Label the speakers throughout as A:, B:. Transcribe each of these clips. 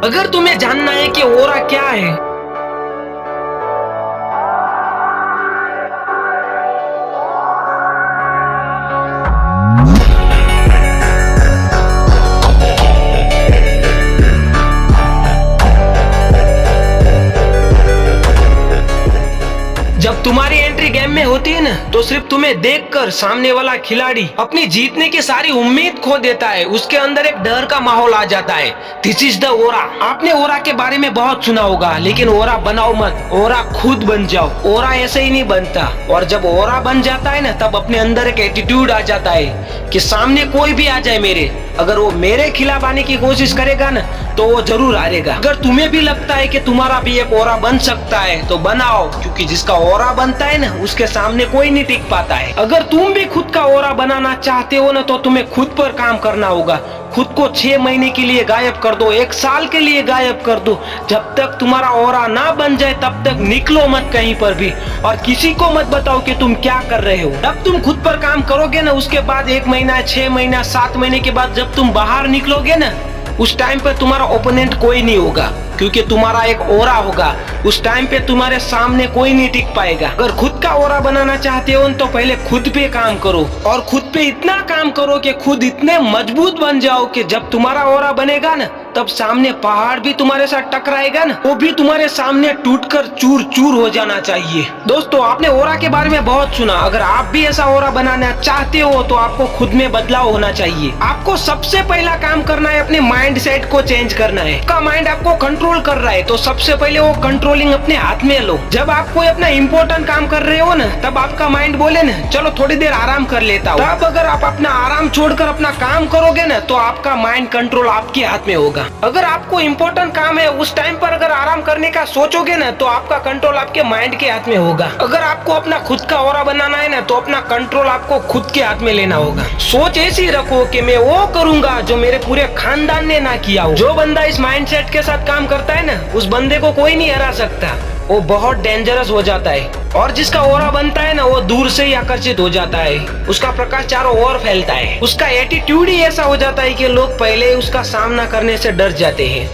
A: अगर तुम्हें जानना है कि ओरा क्या है, जब तुम्हारी एंट्री गेम में होती है ना, तो सिर्फ तुम्हें देखकर सामने वाला खिलाड़ी अपनी जीतने की सारी उम्मीद खो देता है। उसके अंदर एक डर का माहौल आ जाता है। दिस इज द ओरा। आपने ओरा के बारे में बहुत सुना होगा, लेकिन ओरा बनाओ मत, ओरा खुद बन जाओ। ओरा ऐसे ही नहीं बनता, और जब ओरा बन जाता है ना, तब अपने अंदर एक एटीट्यूड आ जाता है कि सामने कोई भी आ जाए मेरे, अगर वो मेरे खिलाफ आने की कोशिश करेगा ना, तो वो जरूर हारेगा। अगर तुम्हें भी लगता है कि तुम्हारा भी एक ओरा बन सकता है, तो बनाओ, क्योंकि जिसका ओरा बनता है ना, उसके सामने कोई नहीं टिक पाता है। अगर तुम भी खुद का ओरा बनाना चाहते हो ना, तो तुम्हें खुद पर काम करना होगा। खुद को 6 महीने के लिए गायब कर दो, 1 साल के लिए गायब कर दो। जब तक तुम्हारा ओरा ना बन जाए, तब तक निकलो मत कहीं पर भी, और किसी को मत बताओ कि तुम क्या कर रहे हो। जब तुम खुद पर काम करोगे ना, उसके बाद 1 महीना, 6 महीना, 7 महीने के बाद जब तुम बाहर निकलोगे ना, उस टाइम पे तुम्हारा ओपोनेंट कोई नहीं होगा, क्योंकि तुम्हारा एक ओरा होगा। उस टाइम पे तुम्हारे सामने कोई नहीं टिक पाएगा। अगर खुद का ओरा बनाना चाहते हो तो पहले खुद पे काम करो, और खुद पे इतना काम करो कि खुद इतने मजबूत बन जाओ कि जब तुम्हारा ओरा बनेगा ना, तब सामने पहाड़ भी तुम्हारे साथ टकराएगा ना, वो भी तुम्हारे सामने टूटकर चूर चूर हो जाना चाहिए। दोस्तों, आपने ओरा के बारे में बहुत सुना। अगर आप भी ऐसा ओरा बनाना चाहते हो, तो आपको खुद में बदलाव होना चाहिए। आपको सबसे पहला काम करना है, अपने माइंड सेट को चेंज करना है। आपका माइंड आपको कंट्रोल कर रहा है, तो सबसे पहले वो कंट्रोलिंग अपने हाथ में लो। जब आप कोई अपना इम्पोर्टेंट काम कर रहे हो ना, तब आपका माइंड बोले ना, चलो थोड़ी देर आराम कर लेता हूँ, तब अगर आप अपना आराम छोड़कर अपना काम करोगे ना, तो आपका माइंड कंट्रोल आपके हाथ में होगा। अगर आपको इम्पोर्टेंट काम है, उस टाइम पर अगर आराम करने का सोचोगे ना, तो आपका कंट्रोल आपके माइंड के हाथ में होगा। अगर आपको अपना खुद का ओरा बनाना है ना, तो अपना कंट्रोल आपको खुद के हाथ में लेना होगा। सोच ऐसी रखो कि मैं वो करूंगा जो मेरे पूरे खानदान ने ना किया हो। जो बंदा इस माइंडसेट के साथ काम करता है ना, उस बंदे को कोई नहीं हरा सकता। वो बहुत डेंजरस हो जाता है, और जिसका ओरा बनता है ना, वो दूर से ही आकर्षित हो जाता है। उसका प्रकाश चारों ओर फैलता है। उसका एटीट्यूड ही ऐसा हो जाता है कि लोग पहले ही उसका सामना करने से डर जाते हैं।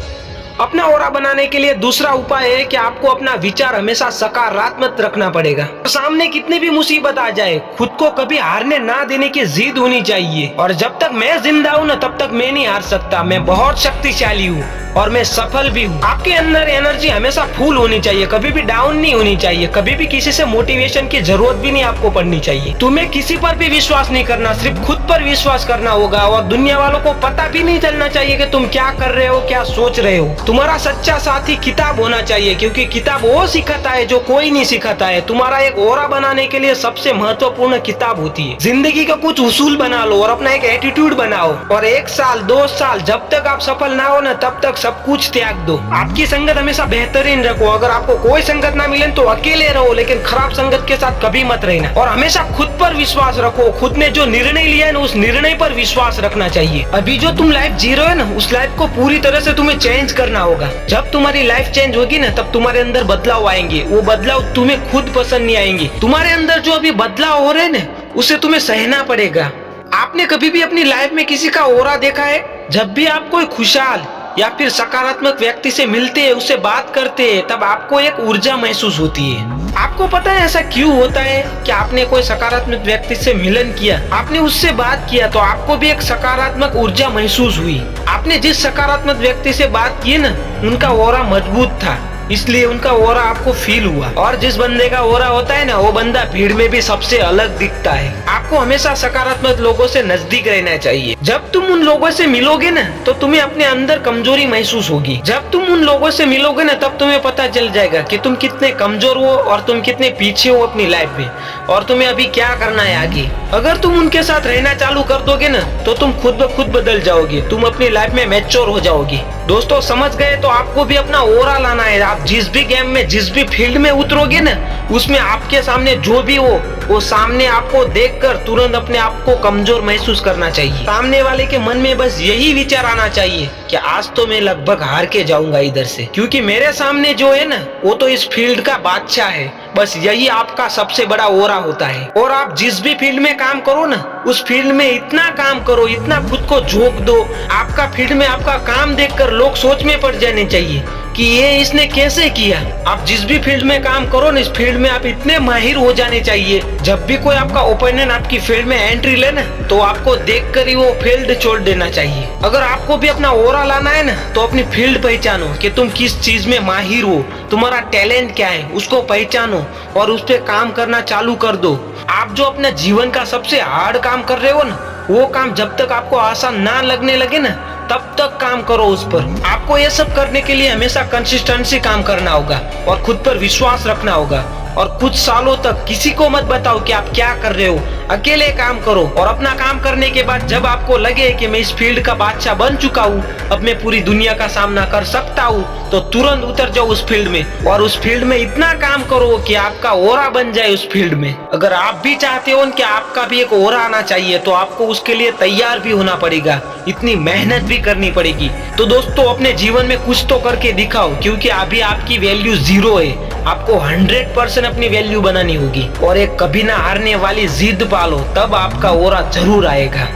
A: अपना ओरा बनाने के लिए दूसरा उपाय है कि आपको अपना विचार हमेशा सकारात्मक रखना पड़ेगा। तो सामने कितनी भी मुसीबत आ जाए, खुद को कभी हारने ना देने की जिद होनी चाहिए। और जब तक मैं जिंदा हूँ ना, तब तक मैं नहीं हार सकता। मैं बहुत शक्तिशाली हूँ, और मैं सफल भी हूँ। आपके अंदर एनर्जी हमेशा फुल होनी चाहिए, कभी भी डाउन नहीं होनी चाहिए। कभी भी किसी से मोटिवेशन की जरूरत भी नहीं आपको पड़नी चाहिए। तुम्हें किसी पर भी विश्वास नहीं करना, सिर्फ खुद पर विश्वास करना होगा। और दुनिया वालों को पता भी नहीं चलना चाहिए कि तुम क्या कर रहे हो, क्या सोच रहे हो। तुम्हारा सच्चा साथी किताब होना चाहिए, क्योंकि किताब वो सिखाता है जो कोई नहीं सिखाता है। तुम्हारा एक ओरा बनाने के लिए सबसे महत्वपूर्ण किताब होती है। जिंदगी का कुछ उसूल बना लो, और अपना एक एटीट्यूड बनाओ। और 1 साल 2 साल जब तक आप सफल ना हो ना, तब तक सब कुछ त्याग दो। आपकी संगत हमेशा बेहतरीन रखो। अगर आपको कोई संगत ना मिले तो अकेले रहो, लेकिन खराब संगत के साथ कभी मत रहना। और हमेशा खुद पर विश्वास रखो। खुद ने जो निर्णय लिया है ना, उस निर्णय पर विश्वास रखना चाहिए। अभी जो तुम लाइफ जी रहे हो ना, उस लाइफ को पूरी तरह से तुम्हें चेंज करना होगा। जब तुम्हारी लाइफ चेंज होगी ना, तब तुम्हारे अंदर बदलाव आएंगे। वो बदलाव तुम्हें खुद पसंद नहीं आएंगे। तुम्हारे अंदर जो अभी बदलाव हो रहे हैं ना, उसे तुम्हें सहना पड़ेगा। आपने कभी भी अपनी लाइफ में किसी का ओरा देखा है? जब भी आप कोई खुशहाल या फिर सकारात्मक व्यक्ति से मिलते हैं, उससे बात करते हैं, तब आपको एक ऊर्जा महसूस होती है। आपको पता है ऐसा क्यों होता है? कि आपने कोई सकारात्मक व्यक्ति से मिलन किया, आपने उससे बात किया, तो आपको भी एक सकारात्मक ऊर्जा महसूस हुई। आपने जिस सकारात्मक व्यक्ति से बात की ना, उनका ओरा मजबूत था, इसलिए उनका ओरा आपको फील हुआ। और जिस बंदे का ओरा होता है ना, वो बंदा भीड़ में भी सबसे अलग दिखता है। आपको हमेशा सकारात्मक लोगों से नजदीक रहना चाहिए। जब तुम उन लोगों से मिलोगे ना, तो तुम्हें अपने अंदर कमजोरी महसूस होगी। जब तुम उन लोगों से मिलोगे ना, तब तुम्हें पता चल जाएगा कि तुम कितने कमजोर हो, और तुम कितने पीछे हो अपनी लाइफ में, और तुम्हें अभी क्या करना है आगे। अगर तुम उनके साथ रहना चालू कर दोगे ना, तो तुम खुद ब खुद बदल जाओगे। तुम अपनी लाइफ में मैच्योर हो जाओगे। दोस्तों, समझ गए? तो आपको भी अपना ओरा लाना है। आप जिस भी गेम में, जिस भी फील्ड में उतरोगे ना, उसमें आपके सामने जो भी हो, वो सामने आपको देखकर तुरंत अपने आप को कमजोर महसूस करना चाहिए। सामने वाले के मन में बस यही विचार आना चाहिए कि आज तो मैं लगभग हार के जाऊंगा इधर से, क्योंकि मेरे सामने जो है ना, वो तो इस फील्ड का बादशाह है। बस यही आपका सबसे बड़ा ओरा होता है। और आप जिस भी फील्ड में काम करो ना, उस फील्ड में इतना काम करो, इतना खुद को झोंक दो, आपका फील्ड में आपका काम देखकर लोग सोच में पड़ जाने चाहिए कि ये इसने कैसे किया। आप जिस भी फील्ड में काम करो ना, इस फील्ड में आप इतने माहिर हो जाने चाहिए, जब भी कोई आपका ओपिनियन आपकी फील्ड में एंट्री ले ना, तो आपको देखकर ही वो फील्ड छोड़ देना चाहिए। अगर आपको भी अपना ओरा लाना है ना, तो अपनी फील्ड पहचानो कि तुम किस चीज में माहिर हो, तुम्हारा टैलेंट क्या है, उसको पहचानो और उस पर काम करना चालू कर दो। आप जो अपने जीवन का सबसे हार्ड काम कर रहे हो ना, वो काम जब तक आपको आसान ना लगने लगे ना, तब तक काम करो उस पर। आपको ये सब करने के लिए हमेशा कंसिस्टेंसी काम करना होगा और खुद पर विश्वास रखना होगा। और कुछ सालों तक किसी को मत बताओ कि आप क्या कर रहे हो, अकेले काम करो। और अपना काम करने के बाद जब आपको लगे कि मैं इस फील्ड का बादशाह बन चुका हूँ, अब मैं पूरी दुनिया का सामना कर सकता हूँ, तो तुरंत उतर जाओ उस फील्ड में और उस फील्ड में इतना काम करो कि आपका ओरा बन जाए उस फील्ड में। अगर आप भी चाहते हो कि आपका भी एक ओरा आना चाहिए, तो आपको उसके लिए तैयार भी होना पड़ेगा, इतनी मेहनत भी करनी पड़ेगी। तो दोस्तों, अपने जीवन में कुछ तो करके दिखाओ, क्योंकि अभी आपकी वैल्यू 0 है। आपको 100% अपनी वैल्यू बनानी होगी और एक कभी ना हारने वाली जिद पालो, तब आपका ओरा जरूर आएगा।